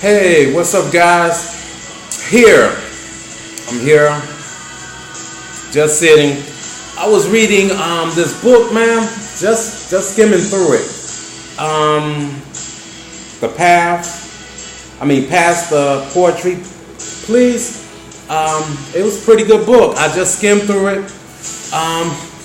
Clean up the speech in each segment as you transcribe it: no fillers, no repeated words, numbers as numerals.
Hey, what's up, guys? Here, I'm here, just sitting. I was reading this book, man. Just skimming through it. The past the poetry, please. It was a pretty good book. I just skimmed through it.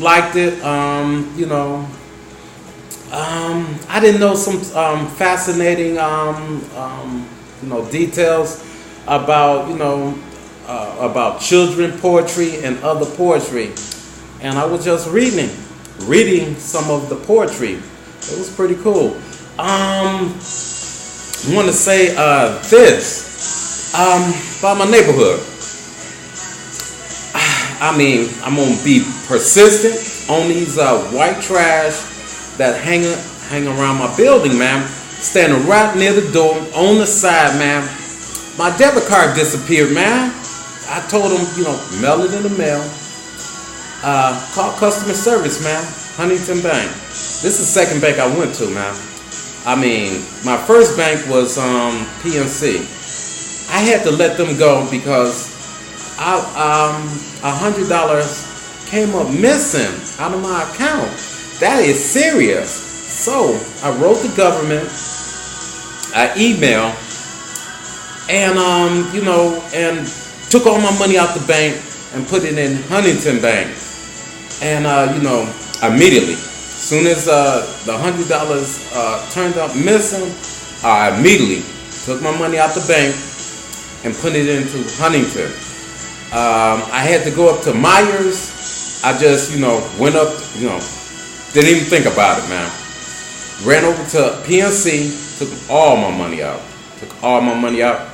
Liked it. I didn't know some fascinating details about children poetry and other poetry, and I was just reading some of the poetry. It was pretty cool. I want to say this about my neighborhood. I'm gonna be persistent on these white trash that hang around my building, man. Standing right near the door, on the side, man. My debit card disappeared, man. I told them, mail it in the mail. Call customer service, man. Huntington Bank. This is the second bank I went to, man. My first bank was PNC. I had to let them go because $100 came up missing out of my account. That is serious. So I wrote the government an email and and took all my money out the bank and put it in Huntington Bank. And immediately, as soon as the $100 turned up missing, I immediately took my money out the bank and put it into Huntington. I had to go up to Myers. I just went up, didn't even think about it, man. Ran over to PNC, took all my money out.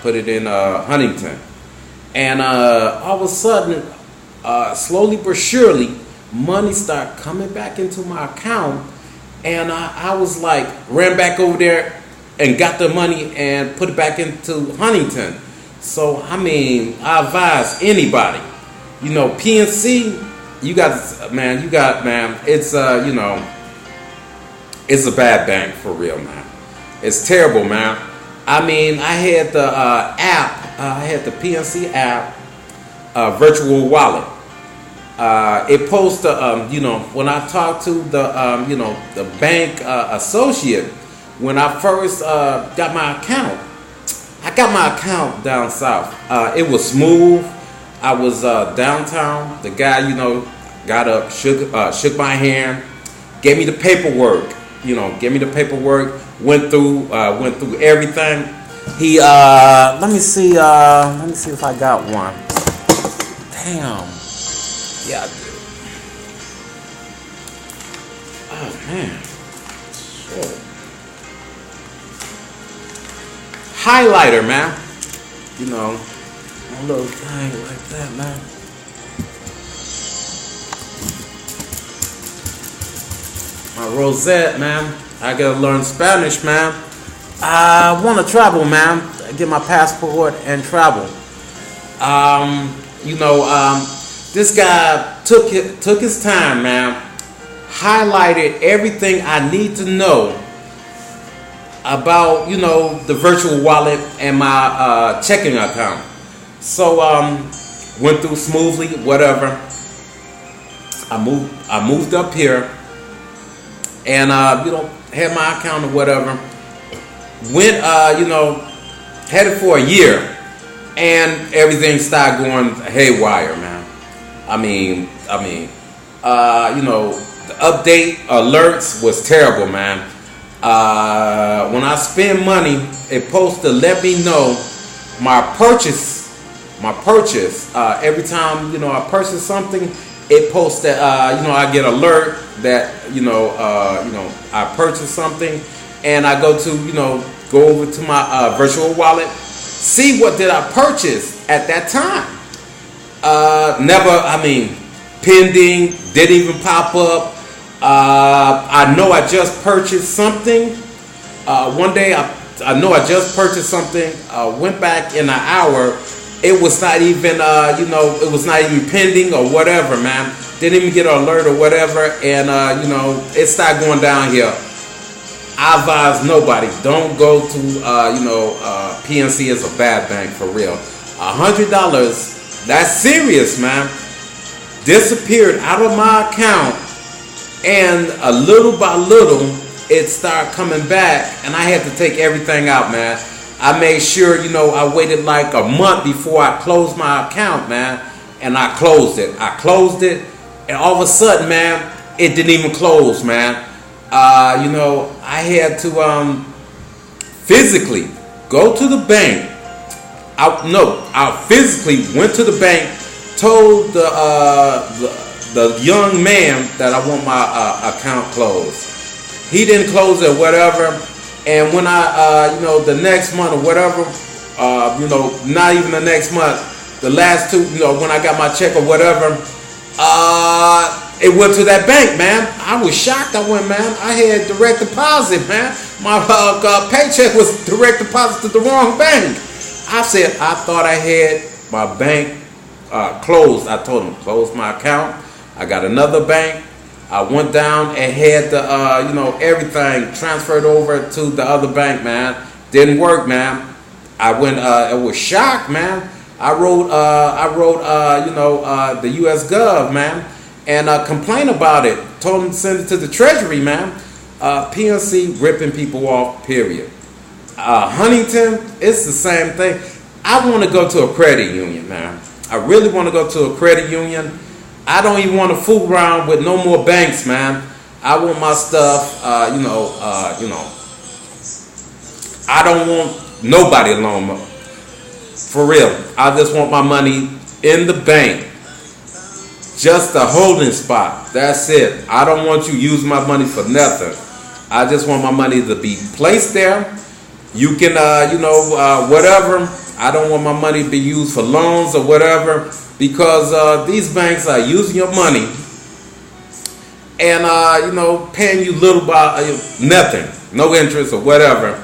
Put it in Huntington. And all of a sudden, slowly but surely, money started coming back into my account. And I was like, ran back over there and got the money and put it back into Huntington. So, I advise anybody, PNC, it's a bad bank for real, man. It's terrible, man. I had the app, I had the PNC app, virtual wallet. It posts when I talked to the bank associate, when I first got my account. I got my account down south. It was smooth. I was downtown. The guy, got up, shook my hand, gave me the paperwork. Went through everything. He let me see if I got one. Damn. Yeah, I do. Oh man. Shit. Highlighter, man. A little thing like that, man. My rosette, man. I gotta learn Spanish, man. I want to travel, man. Get my passport and travel. This guy took his time, man. Highlighted everything I need to know about, the virtual wallet and my checking account. So went through smoothly, whatever. I moved up here. And had my account or whatever. Went headed for a year, and everything started going haywire, man. The update alerts was terrible, man. When I spend money, it posts to let me know my purchase. Every time I purchase something, it posts that I get alert that I purchased something, and I go over to my virtual wallet, see what did I purchase at that time. Pending, didn't even pop up. I know I just purchased something. One day I know I just purchased something. Went back in an hour. It was not even it was not even pending or whatever, man. Didn't even get an alert or whatever, and it started going downhill. I advise nobody, don't go to, PNC is a bad bank for real. $100, that's serious, man, disappeared out of my account, and a little by little, it started coming back, and I had to take everything out, man. I made sure, I waited like a month before I closed my account, man, and I closed it. And all of a sudden, man, it didn't even close, man. I had to physically go to the bank. I physically went to the bank, told the young man that I want my account closed. He didn't close it, whatever. And when I, the next month or whatever, not even the next month, the last two, when I got my check or whatever, it went to that bank, man. I was shocked. I went, man, I had direct deposit, man. My paycheck was direct deposit to the wrong bank. I said, I thought I had my bank closed. I told him, close my account. I got another bank. I went down and had the, everything transferred over to the other bank, man. Didn't work, man. I went, it was shocked, man. I wrote, the U.S. Gov, man, and complained about it. Told them to send it to the Treasury, man. PNC ripping people off, period. Huntington, it's the same thing. I want to go to a credit union, man. I really want to go to a credit union. I don't even want to fool around with no more banks, man. I want my stuff, I don't want nobody alone. For real. I just want my money in the bank. Just a holding spot. That's it. I don't want you using my money for nothing. I just want my money to be placed there. You can, whatever. I don't want my money to be used for loans or whatever, because these banks are using your money and, paying you little by nothing, no interest or whatever,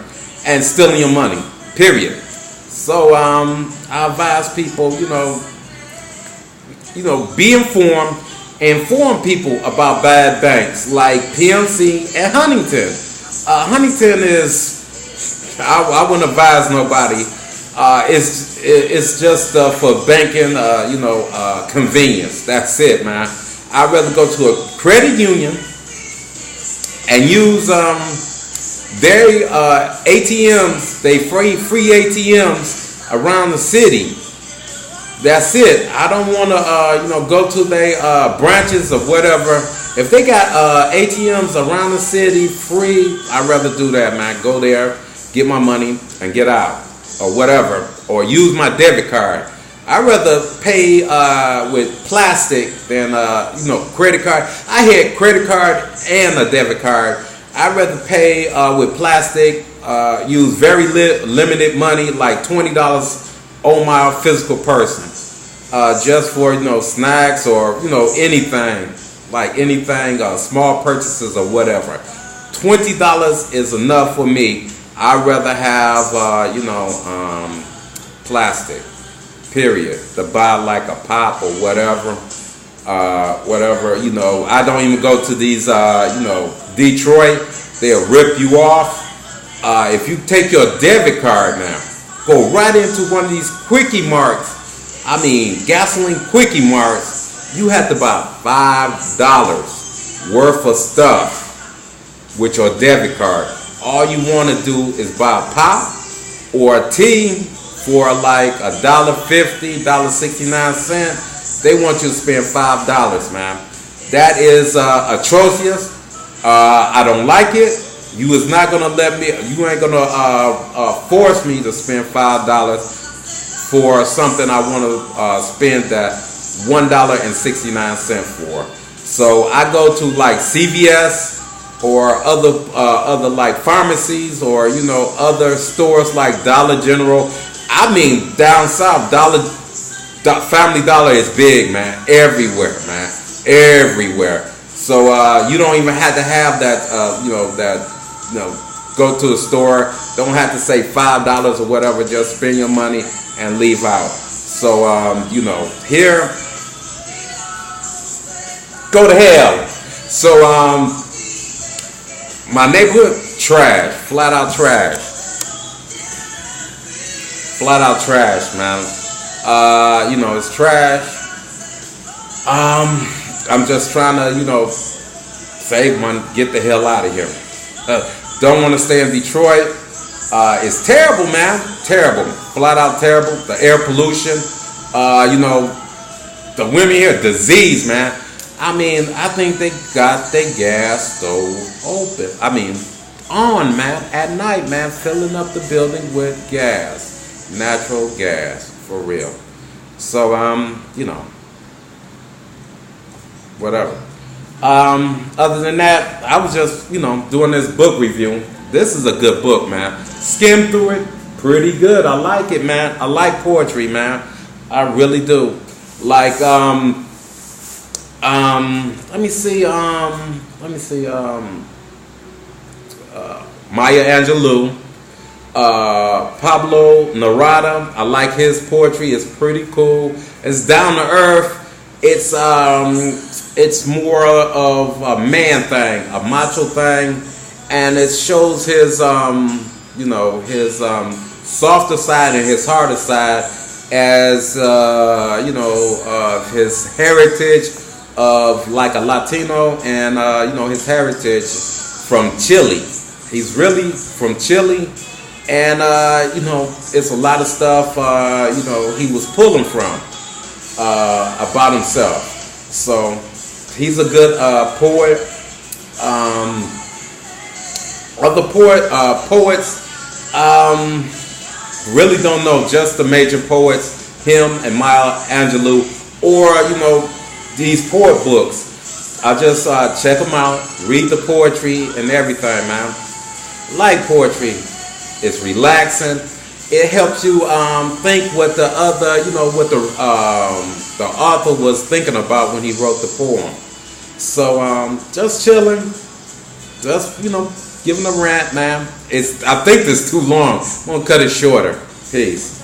and stealing your money, period. So I advise people, be informed, inform people about bad banks like PNC and Huntington. Huntington is, I wouldn't advise nobody. It's just for banking, convenience. That's it, man. I'd rather go to a credit union and use their ATMs, they free ATMs around the city. That's it. I don't want to, go to their branches or whatever. If they got ATMs around the city free, I'd rather do that, man. Go there, get my money, and get out. Or whatever, or use my debit card. I'd rather pay with plastic than credit card. I had credit card and a debit card. I'd rather pay with plastic. Use very limited money, like $20 on my physical person, just for snacks or anything, like anything, small purchases or whatever. $20 is enough for me. I'd rather have, plastic, period, to buy like a pop or whatever, I don't even go to these, Detroit, they'll rip you off. If you take your debit card now, go right into one of these Quickie Marts, gasoline Quickie Marts, you have to buy $5 worth of stuff with your debit card. All you want to do is buy a pop or a tea for like $1.50, $1.69. They want you to spend $5, man. That is atrocious. I don't like it. You is not gonna let me. You ain't gonna force me to spend $5 for something I want to spend that $1.69 for. So I go to like CVS. Or other like pharmacies, or other stores like Dollar General. Down south, Family Dollar is big, man. Everywhere, man. Everywhere. So you don't even have to have that. Go to a store. Don't have to say $5 or whatever. Just spend your money and leave out. So here, go to hell. So my neighborhood trash, flat out trash, man. It's trash. I'm just trying to, save money, get the hell out of here. Don't want to stay in Detroit. It's terrible, man. Terrible. Flat out terrible. The air pollution. The women here, disease, man. I think they got their gas stove open. On, man, at night, man, filling up the building with gas. Natural gas, for real. So, whatever. Other than that, I was just, doing this book review. This is a good book, man. Skim through it, pretty good. I like it, man. I like poetry, man. I really do. Like, let me see, Maya Angelou, Pablo Neruda. I like his poetry. It's pretty cool. It's down to earth. It's more of a man thing, a macho thing, and it shows his softer side and his harder side as his heritage of like a Latino, and his heritage from Chile. He's really from Chile, and it's a lot of stuff he was pulling from about himself. So he's a good poet. Other poets, really don't know, just the major poets, him and Maya Angelou, or these poet books. I just check them out, read the poetry and everything, man. Like poetry, it's relaxing. It helps you think what the other, what the author was thinking about when he wrote the poem. So just chilling, just giving a rant, man. I think this is too long. I'm gonna cut it shorter. Peace.